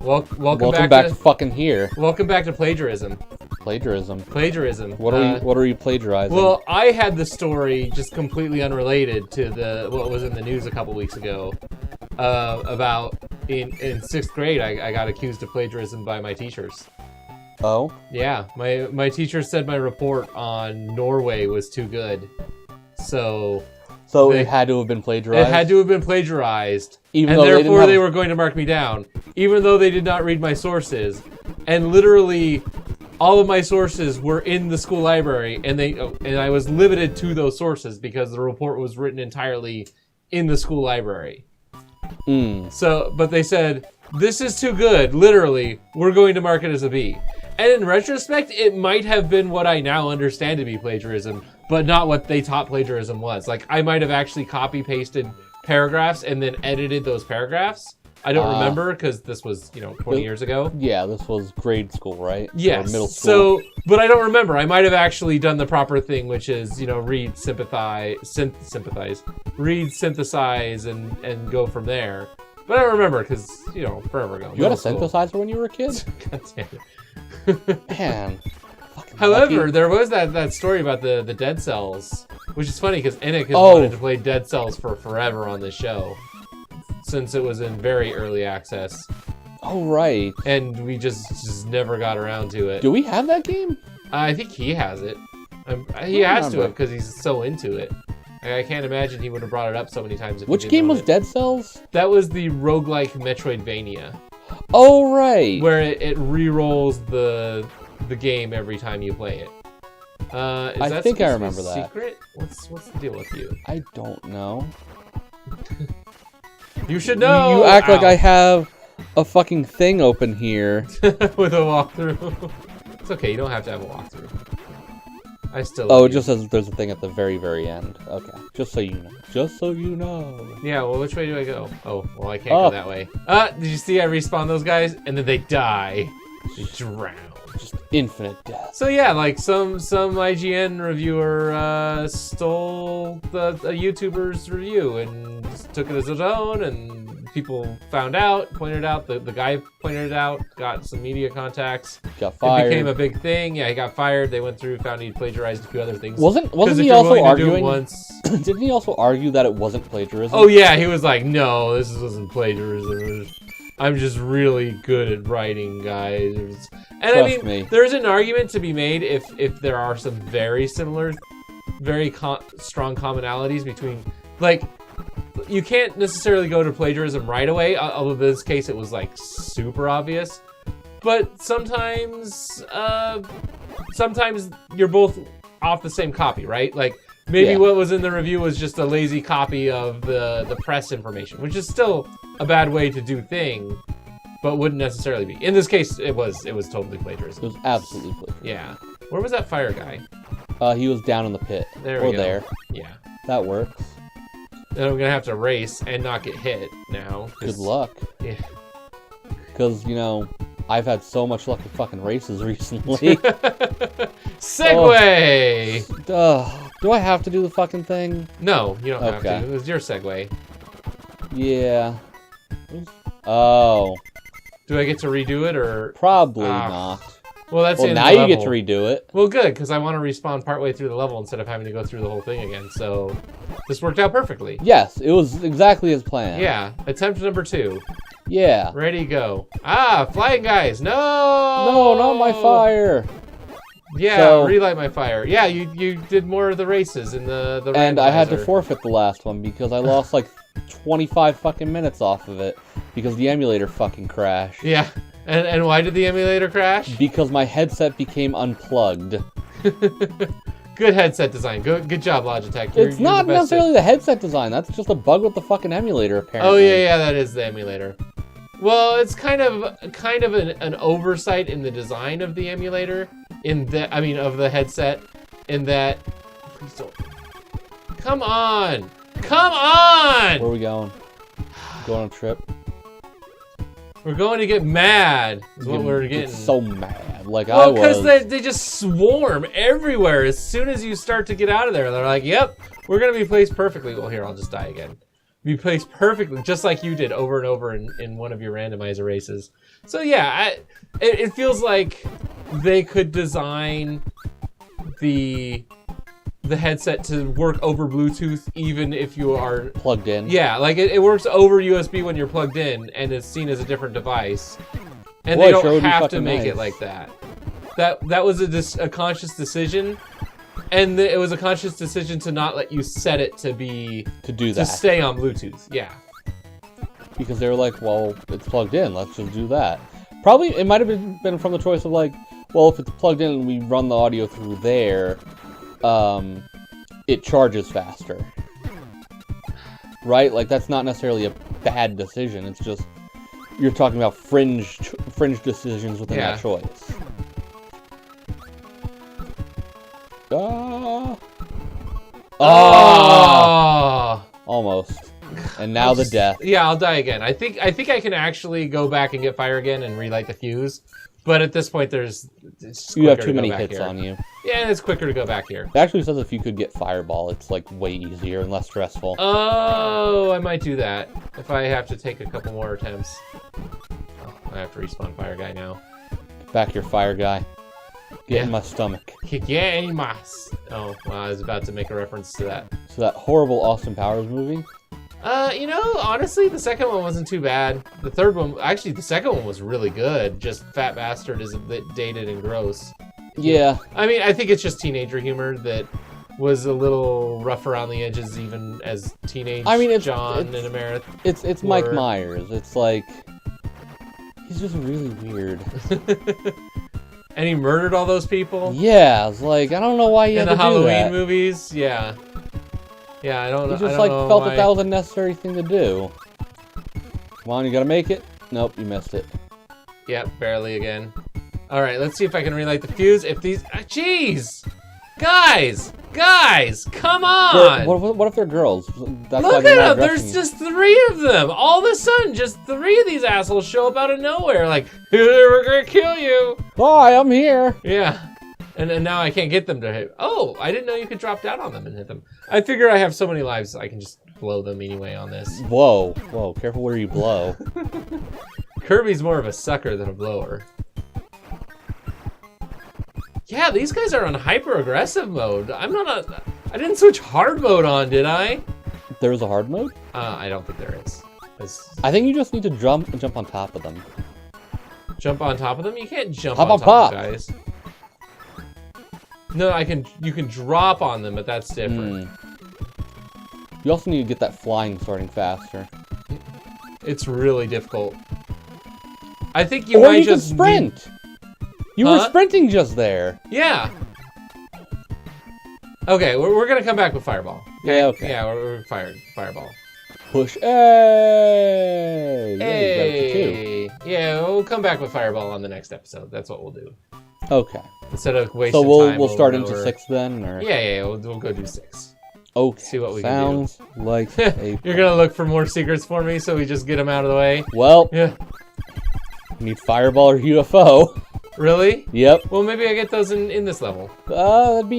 Welcome back to fucking here. Welcome back to plagiarism. Plagiarism. What are you plagiarizing? Well, I had the story just completely unrelated to what was in the news a couple weeks ago. About in 6th grade, I got accused of plagiarism by my teachers. Oh? Yeah, my teacher said my report on Norway was too good. So it had to have been plagiarized? It had to have been plagiarized. Even and though therefore they were going to mark me down. Even though they did not read my sources. And literally all of my sources were in the school library, and I was limited to those sources because the report was written entirely in the school library. So, but they said, this is too good, literally, we're going to mark it as a B. And in retrospect, it might have been what I now understand to be plagiarism, but not what they taught plagiarism was. Like, I might have actually copy-pasted paragraphs and then edited those paragraphs. I don't remember, because this was, 20 years ago. Yeah, this was grade school, right? Yes. Or middle school. But I don't remember. I might have actually done the proper thing, which is, read, read, synthesize, and go from there. But I don't remember, because, forever ago. You had a synthesizer when you were a kid? God damn it. Man. However, there was that story about the Dead Cells, which is funny, because Enoch has wanted to play Dead Cells for forever on this show. Since it was in very early access. Oh, right. And we just never got around to it. Do we have that game? I think he has it. He has to have, because he's so into it. I can't imagine he would have brought it up so many times. Which game was Dead Cells? That was the roguelike Metroidvania. Oh, right. Where it re-rolls the game every time you play it. I think I remember that. Secret? What's the deal with you? I don't know. You should know! You act like I have a fucking thing open here. With a walkthrough. It's okay, you don't have to have a walkthrough. I still it just says there's a thing at the very, very end. Okay, just so you know. Just so you know. Yeah, well, which way do I go? Oh, well, I can't go that way. Did you see I respawn those guys? And then they die. They drown. Just infinite death. So yeah, like some IGN reviewer stole a YouTuber's review and just took it as his own, and people found out, pointed out, the guy pointed it out, got some media contacts. Got fired. It became a big thing. Yeah, he got fired. They went through, found he'd plagiarized a few other things. Wasn't he also arguing? Didn't he also argue that it wasn't plagiarism? Oh yeah, he was like, no, this wasn't plagiarism. I'm just really good at writing, guys. And Trust me. There's an argument to be made if there are some very similar, very strong commonalities between, like, you can't necessarily go to plagiarism right away, although in this case it was, like, super obvious. But sometimes you're both off the same copy, right? Like, maybe what was in the review was just a lazy copy of the press information, which is still a bad way to do thing, but wouldn't necessarily be. In this case, it was totally plagiarism. It was absolutely plagiarism. Yeah. Where was that fire guy? He was down in the pit. There we go. There. Yeah. That works. Then I'm gonna have to race and not get hit now. Good luck. Yeah. Because, I've had so much luck with fucking races recently. Segway! Do I have to do the fucking thing? No, you don't have to. It was your segue. Yeah. Oh. Do I get to redo it, or? Probably not. Well, that's now you get to redo it. Well, good, because I want to respawn partway through the level instead of having to go through the whole thing again, so this worked out perfectly. Yes, it was exactly as planned. Yeah, attempt number 2. Yeah. Ready, go. Flying guys, no! No, not my fire! Yeah, relight my fire. Yeah, you did more of the races in the And I had to forfeit the last one because I lost like 25 fucking minutes off of it because the emulator fucking crashed. Yeah, and why did the emulator crash? Because my headset became unplugged. Good headset design. Good job, Logitech. It's not necessarily the headset design. That's just a bug with the fucking emulator, apparently. Oh yeah, that is the emulator. Well, it's kind of an oversight in the design of the emulator, of the headset, in that. Please don't. Come on! Where are we going? Going on a trip? We're going to get mad. Is what we're getting. So mad, like I was. Well, because they just swarm everywhere as soon as you start to get out of there. They're like, "Yep, we're gonna be placed perfectly." Well, here, I'll just die again. be placed perfectly, just like you did over and over in one of your randomizer races. So yeah, it feels like they could design the headset to work over Bluetooth even if you are plugged in. Yeah, like it works over USB when you're plugged in and is seen as a different device. And Boy, they don't sure have to make nice. it like that. That was a conscious decision, and it was a conscious decision to not let you set it to do that. to stay on Bluetooth. Yeah. Because they were like, well, it's plugged in, let's just do that. Probably, it might have been from the choice of like, well, if it's plugged in and we run the audio through there, it charges faster. Right? Like, that's not necessarily a bad decision, it's just, you're talking about fringe decisions within that choice. Almost. And now the death. Yeah, I'll die again. I think I can actually go back and get fire again and relight the fuse. But at this point, you have too many hits on you. Yeah, it's quicker to go back here. It actually says if you could get fireball, it's like way easier and less stressful. Oh, I might do that if I have to take a couple more attempts. Oh, I have to respawn fire guy now. Back here, fire guy. Get in my stomach. Yeah, in my... Oh, well, I was about to make a reference to that. So that horrible Austin Powers movie? You know, honestly, the second one wasn't too bad. The third one, actually, the second one was really good. Just Fat Bastard is a bit dated and gross. Yeah. I mean, I think it's just teenager humor that was a little rough around the edges, even as teenage John and Amarith. It's Mike Myers. It's like... He's just really weird. And he murdered all those people? Yeah, it's like, I don't know why you had to do that. In the Halloween movies? Yeah. Yeah, I don't know. He just felt that was a necessary thing to do. Come on, you gotta make it. Nope, you missed it. Yep, barely again. Alright, let's see if I can relight the fuse. If these... Jeez! Guys! Come on! What if they're girls? That's Look at them! There's just 3 of them! All of a sudden, just 3 of these assholes show up out of nowhere, like, we're gonna kill you! Hi, I'm here! Yeah. And now I can't get them to hit. Oh, I didn't know you could drop down on them and hit them. I figure I have so many lives, I can just blow them anyway on this. Whoa, careful where you blow. Kirby's more of a sucker than a blower. Yeah, these guys are on hyper-aggressive mode. I didn't switch hard mode on, did I? There's a hard mode? I don't think there is. I think you just need to jump on top of them. Jump on top of them? You can't jump on top of guys. No, you can drop on them, but that's different. You also need to get that flying starting faster. It's really difficult. I think you might just sprint. You were sprinting just there. Yeah. Okay, we're gonna come back with fireball. Okay? Yeah, okay. Yeah, we're fireball. Push A. Hey. Yeah, we'll come back with fireball on the next episode. That's what we'll do. Okay. Instead of wasting time. So we'll start into 6 then, or? Yeah, we'll go do 6. Okay. See what we can do. Sounds like a... You're gonna look for more secrets for me, so we just get them out of the way. Well. Yeah. Need fireball or UFO. Really? Yep. Well, maybe I get those in this level. That'd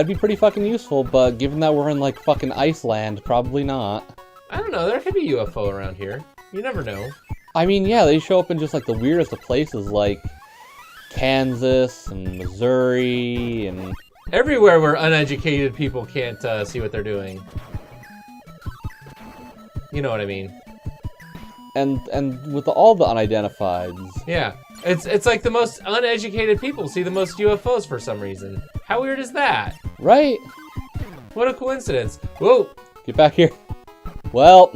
be pretty fucking useful, but given that we're in like fucking Iceland, probably not. I don't know. There could be UFO around here. You never know. I mean, yeah, they show up in just like the weirdest of places, like Kansas and Missouri and everywhere where uneducated people can't see what they're doing. You know what I mean? And with all the unidentifieds. Yeah. It's like the most uneducated people see the most UFOs for some reason. How weird is that? Right? What a coincidence. Whoa! Get back here. Well,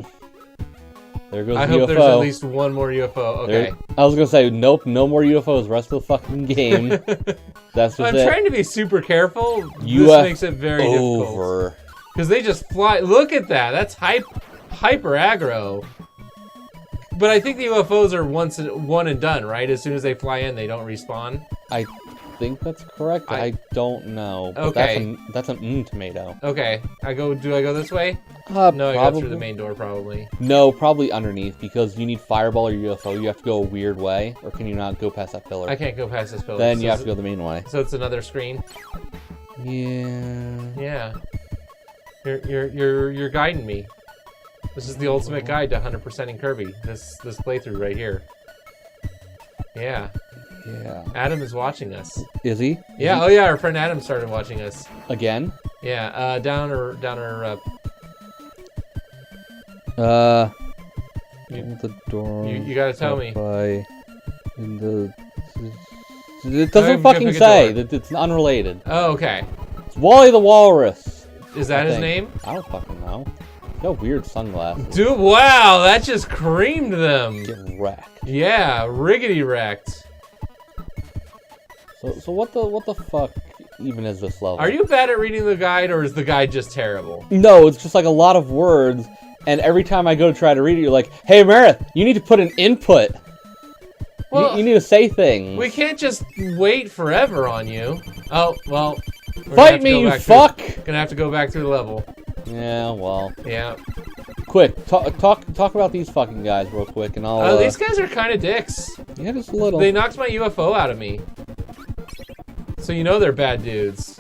there goes the UFO. I hope there's at least one more UFO. Okay. I was gonna say, nope, no more UFOs. Rest of the fucking game. That's just I'm trying to be super careful. This makes it very difficult. Because they just fly. Look at that. That's hyper aggro. But I think the UFOs are one and done, right? As soon as they fly in, they don't respawn. I think that's correct. I don't know. But okay. That's an tomato. Okay. Do I go this way? No, I go through the main door probably. No, probably underneath because you need fireball or UFO. You have to go a weird way, or can you not go past that pillar? I can't go past this pillar. Then you have to go the main way. So it's another screen. Yeah. Yeah. You're guiding me. This is the ultimate guide to 100%ing Kirby. This playthrough right here. Yeah. Yeah. Adam is watching us. Is he? Yeah. Oh yeah. Our friend Adam started watching us. Again? Yeah. Down her. The door. You gotta tell me. It doesn't fucking say. It's unrelated. Oh, okay. It's Wally the Walrus. Is that his name? I don't fucking know. You got weird sunglasses. Dude, wow, that just creamed them. Get wrecked. Yeah, riggedy wrecked. So what the fuck even is this level? Are you bad at reading the guide, or is the guide just terrible? No, it's just like a lot of words, and every time I go to try to read it, you're like, "Hey, Amarith, you need to put an input. Well, you need to say things." We can't just wait forever on you. Oh, well. Fight me, you fuck! Gonna have to go back through the level. Yeah, well. Yeah. Quick, talk about these fucking guys real quick, and I'll. Oh, these guys are kind of dicks. Yeah, just a little. They knocked my UFO out of me. So you know they're bad dudes.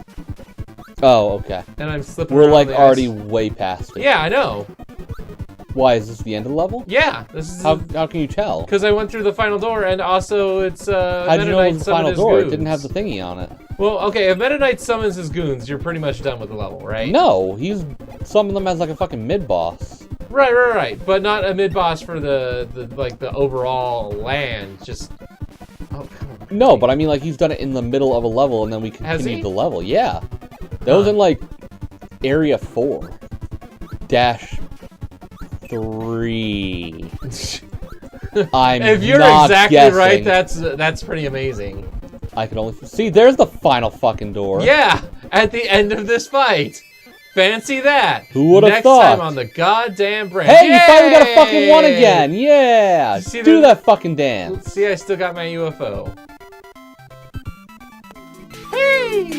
Oh, okay. And I'm slipping. We're around like the already ice. way past it. Yeah, I know. Why is this the end of the level? Yeah, this is. How can you tell? Because I went through the final door, and also it's How'd you know it was the final door? It didn't have the thingy on it. Well, okay, if Meta Knight summons his goons, you're pretty much done with the level, right? No, he's summoned them as like a fucking mid-boss. Right. But not a mid-boss for the overall land. Just. Oh, come on. No, but I mean, like, he's done it in the middle of a level, and then we continued the level. Yeah. That was in, like, Area 4. -3. I'm If you're not exactly guessing. right, that's pretty amazing. I can only... See, there's the final fucking door. Yeah, at the end of this fight. Fancy that. Who would have thought? Next time on the goddamn branch. Hey, you finally got a fucking one again. Yeah. Do that fucking dance. See, I still got my UFO. Hey!